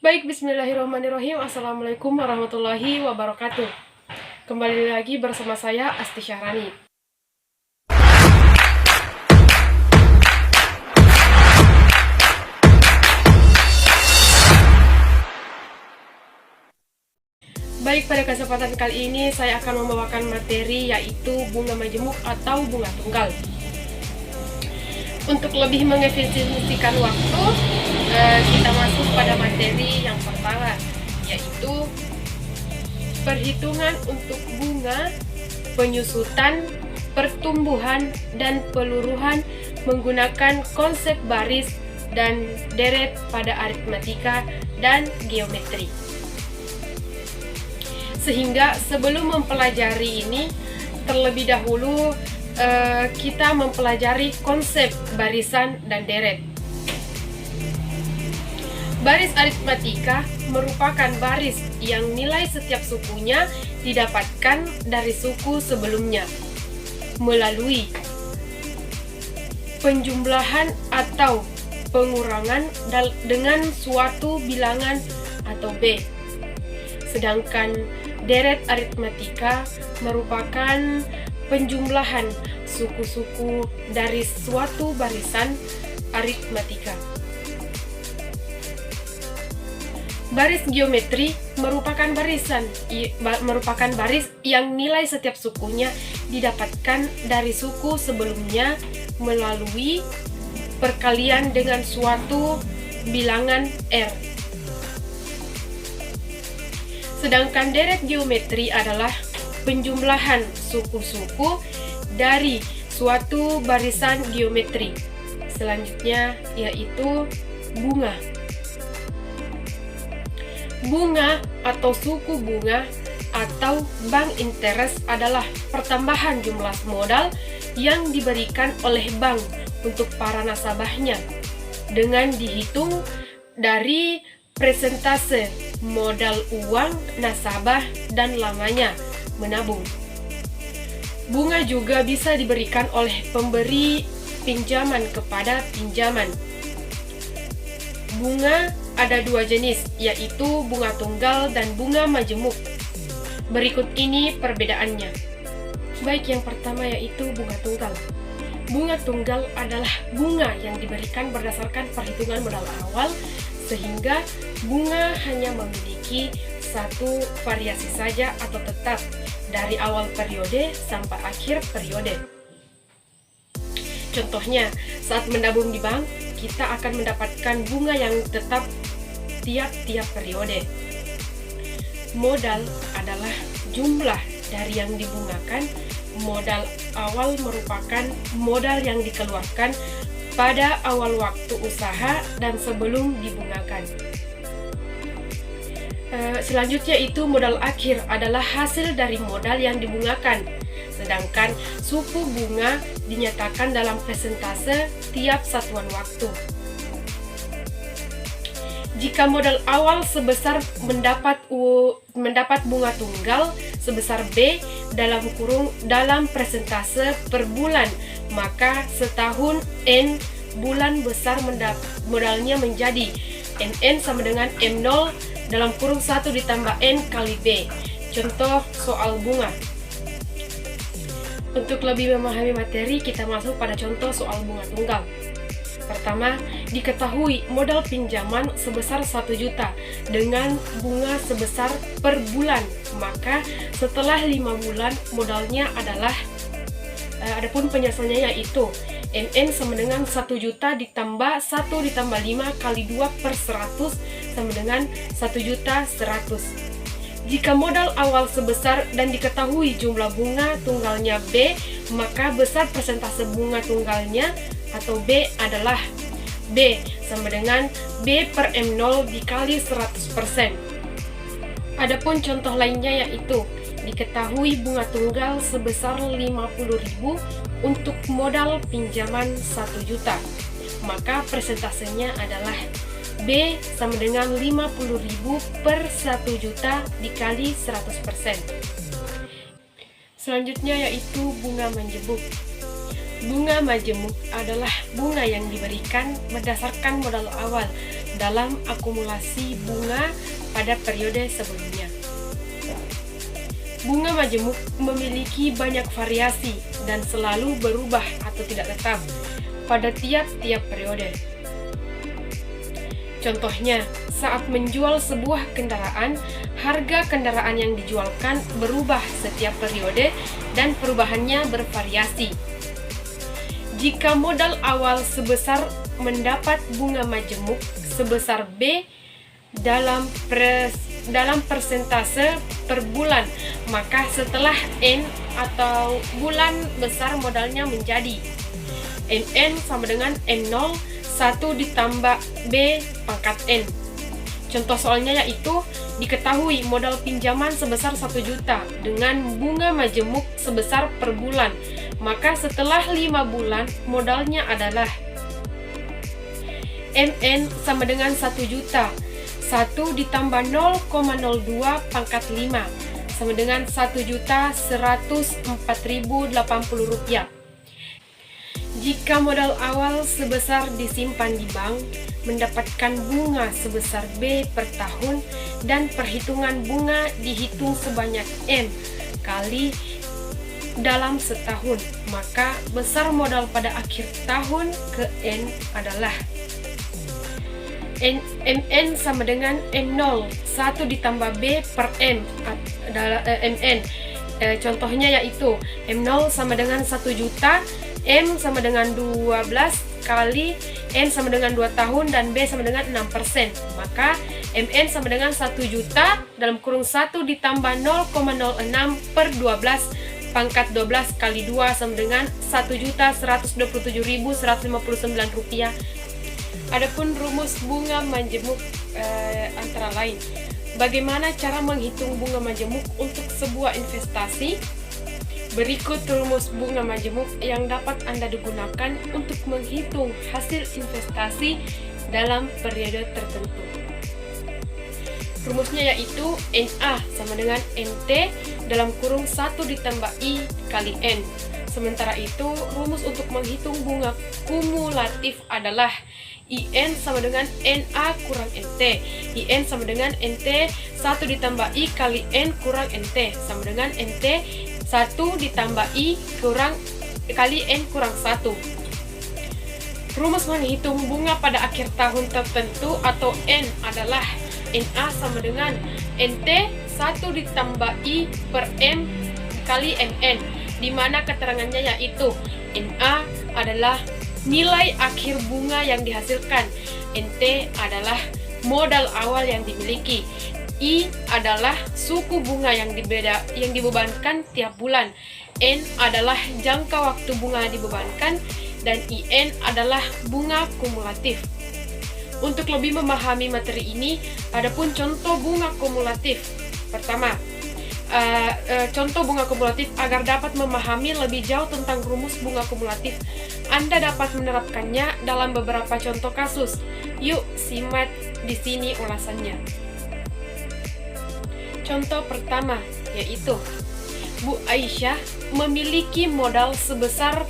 Baik, bismillahirrahmanirrahim. Assalamualaikum warahmatullahi wabarakatuh. Kembali lagi bersama saya, Asti Syahrani. Baik, pada kesempatan kali ini saya akan membawakan materi yaitu bunga majemuk atau bunga tunggal. Untuk lebih mengefisiensikan waktu, kita masuk pada materi yang pertama, yaitu perhitungan untuk bunga, penyusutan, pertumbuhan, dan peluruhan menggunakan konsep baris dan deret pada aritmatika dan geometri. Sehingga sebelum mempelajari ini, terlebih dahulu kita mempelajari konsep barisan dan deret. Baris aritmatika merupakan baris yang nilai setiap sukunya didapatkan dari suku sebelumnya melalui penjumlahan atau pengurangan dengan suatu bilangan atau B. Sedangkan deret aritmatika merupakan penjumlahan suku-suku dari suatu barisan aritmatika. Baris geometri merupakan baris yang nilai setiap sukunya didapatkan dari suku sebelumnya melalui perkalian dengan suatu bilangan R. Sedangkan deret geometri adalah penjumlahan suku-suku dari suatu barisan geometri. Selanjutnya yaitu bunga. Bunga atau suku bunga atau bank interest adalah pertambahan jumlah modal yang diberikan oleh bank untuk para nasabahnya dengan dihitung dari persentase modal uang nasabah dan lamanya menabung. Bunga juga bisa diberikan oleh pemberi pinjaman kepada pinjaman. Bunga ada dua jenis, yaitu bunga tunggal dan bunga majemuk. Berikut ini perbedaannya. Baik, yang pertama yaitu bunga tunggal. Bunga tunggal adalah bunga yang diberikan berdasarkan perhitungan modal awal, sehingga bunga hanya memiliki satu variasi saja atau tetap dari awal periode sampai akhir periode. Contohnya, saat menabung di bank, kita akan mendapatkan bunga yang tetap tiap-tiap periode. Modal adalah jumlah dari yang dibungakan. Modal awal merupakan modal yang dikeluarkan pada awal waktu usaha dan sebelum dibungakan. Selanjutnya itu modal akhir adalah hasil dari modal yang dibungakan. Sedangkan suku bunga dinyatakan dalam persentase tiap satuan waktu. Jika modal awal sebesar mendapat bunga tunggal sebesar B dalam persentase per bulan, maka setahun N bulan besar modalnya menjadi NN sama dengan M0 dalam kurung 1 ditambah N kali B. Contoh soal bunga. Untuk lebih memahami materi, kita masuk pada contoh soal bunga tunggal. Pertama, diketahui modal pinjaman sebesar 1 juta dengan bunga sebesar per bulan. Maka setelah 5 bulan modalnya adalah adapun penjelasannya yaitu NN sama dengan 1 juta ditambah 1 ditambah 5 kali 2 per 100 sama dengan 1 juta 100. Jika modal awal sebesar dan diketahui jumlah bunga tunggalnya B, maka besar persentase bunga tunggalnya atau B adalah B sama dengan B per M0 dikali 100%. Adapun contoh lainnya yaitu diketahui bunga tunggal sebesar 50.000 untuk modal pinjaman 1 juta. Maka persentasenya adalah B sama dengan 50.000 per 1 juta dikali 100%. Selanjutnya yaitu bunga majemuk. Bunga majemuk adalah bunga yang diberikan berdasarkan modal awal dalam akumulasi bunga pada periode sebelumnya. Bunga majemuk memiliki banyak variasi dan selalu berubah atau tidak tetap pada tiap-tiap periode. Contohnya, saat menjual sebuah kendaraan, harga kendaraan yang dijualkan berubah setiap periode dan perubahannya bervariasi. Jika modal awal sebesar mendapat bunga majemuk sebesar B dalam persentase per bulan, maka setelah N atau bulan besar modalnya menjadi MN sama dengan N0 1 ditambah B pangkat N. Contoh soalnya yaitu diketahui modal pinjaman sebesar 1 juta dengan bunga majemuk sebesar per bulan, maka setelah 5 bulan modalnya adalah MN sama dengan 1 juta 1 ditambah 0,02 pangkat 5 sama dengan 1.104.080 rupiah. Jika modal awal sebesar disimpan di bank, mendapatkan bunga sebesar B per tahun dan perhitungan bunga dihitung sebanyak M kali dalam setahun, maka besar modal pada akhir tahun ke N adalah MN sama dengan M0 1 ditambah B per M adalah MN. Contohnya yaitu M0 sama dengan 1 juta, M sama dengan 12 kali N sama dengan 2 tahun dan B sama dengan 6%. Maka MN sama dengan 1 juta dalam kurung 1 ditambah 0,06 per 12 pangkat 12 kali 2 sama dengan 1.127.159 rupiah. Adapun rumus bunga majemuk antara lain, bagaimana cara menghitung bunga majemuk untuk sebuah investasi? Berikut rumus bunga majemuk yang dapat Anda digunakan untuk menghitung hasil investasi dalam periode tertentu. Rumusnya yaitu NA sama dengan NT dalam kurung 1 ditambah I kali N. Sementara itu, rumus untuk menghitung bunga kumulatif adalah IN sama dengan NA kurang NT. IN sama dengan NT 1 ditambah I kali N kurang NT sama dengan NT 1 ditambah I kali N kurang 1. Rumus menghitung bunga pada akhir tahun tertentu atau N adalah NA sama dengan NT 1 ditambah I per M kali MN, di mana keterangannya yaitu NA adalah nilai akhir bunga yang dihasilkan, NT adalah modal awal yang dimiliki, I adalah suku bunga yang dibebankan tiap bulan, N adalah jangka waktu bunga dibebankan, dan IN adalah bunga kumulatif. Untuk lebih memahami materi ini, adapun contoh bunga kumulatif. Pertama, contoh bunga kumulatif. Agar dapat memahami lebih jauh tentang rumus bunga kumulatif, Anda dapat menerapkannya dalam beberapa contoh kasus. Yuk, simak di sini ulasannya. Contoh pertama yaitu Bu Aisyah memiliki modal sebesar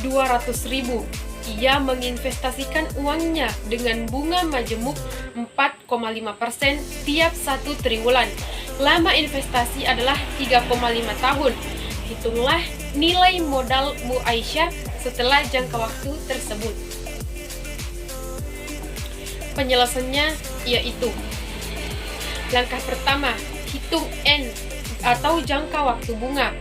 200.000. Ia menginvestasikan uangnya dengan bunga majemuk 4,5% tiap 1 triwulan. Lama investasi adalah 3,5 tahun. Hitunglah nilai modal Bu Aisyah setelah jangka waktu tersebut. Penjelasannya yaitu, langkah pertama, hitung N atau jangka waktu bunga.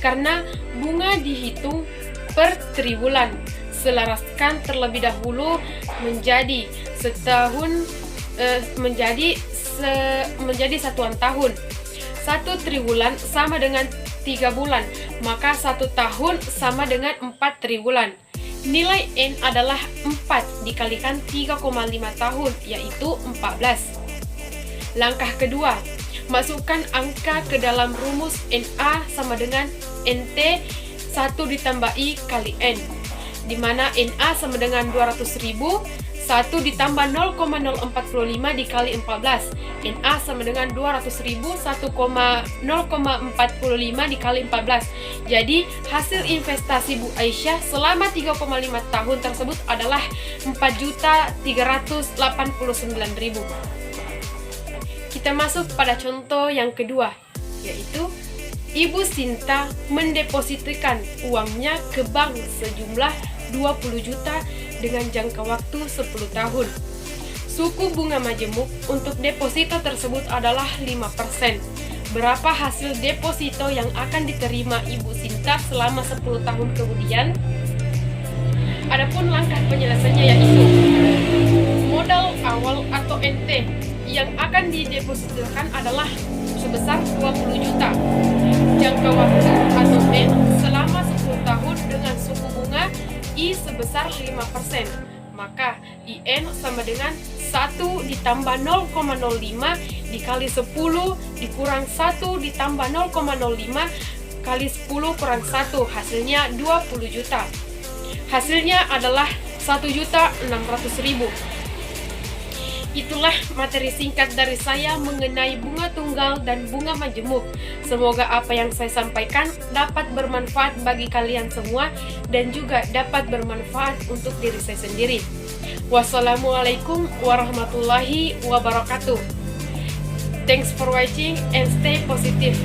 Karena bunga dihitung per triwulan, selaraskan terlebih dahulu menjadi satuan tahun. 1 triwulan sama dengan 3 bulan, maka 1 tahun sama dengan 4 triwulan. Nilai N adalah 4 dikalikan 3,5 tahun, yaitu 14. Langkah kedua, masukkan angka ke dalam rumus NA sama dengan NT 1 ditambah I kali N, di mana NA sama dengan 200.000, 1 ditambah 0,045 dikali 14. NA sama dengan 200.000, 1,045 dikali 14. Jadi hasil investasi Bu Aisyah selama 3,5 tahun tersebut adalah 4.389.000. Kita masuk pada contoh yang kedua, yaitu Ibu Sinta mendepositikan uangnya ke bank sejumlah 20 juta dengan jangka waktu 10 tahun. Suku bunga majemuk untuk deposito tersebut adalah 5%. Berapa hasil deposito yang akan diterima Ibu Sinta selama 10 tahun kemudian? Adapun langkah penyelesaiannya yaitu modal awal atau NT yang akan didepositokan adalah sebesar 20 juta. Jangka waktu atau N selama 10 tahun dengan suku bunga I sebesar 5%. Maka IN sama dengan 1 ditambah 0,05 dikali 10 dikurang 1 ditambah 0,05 kali 10 kurang 1, hasilnya 20 juta. Hasilnya adalah 1.600.000. Itulah materi singkat dari saya mengenai bunga tunggal dan bunga majemuk. Semoga apa yang saya sampaikan dapat bermanfaat bagi kalian semua dan juga dapat bermanfaat untuk diri saya sendiri. Wassalamualaikum warahmatullahi wabarakatuh. Thanks for watching and stay positive.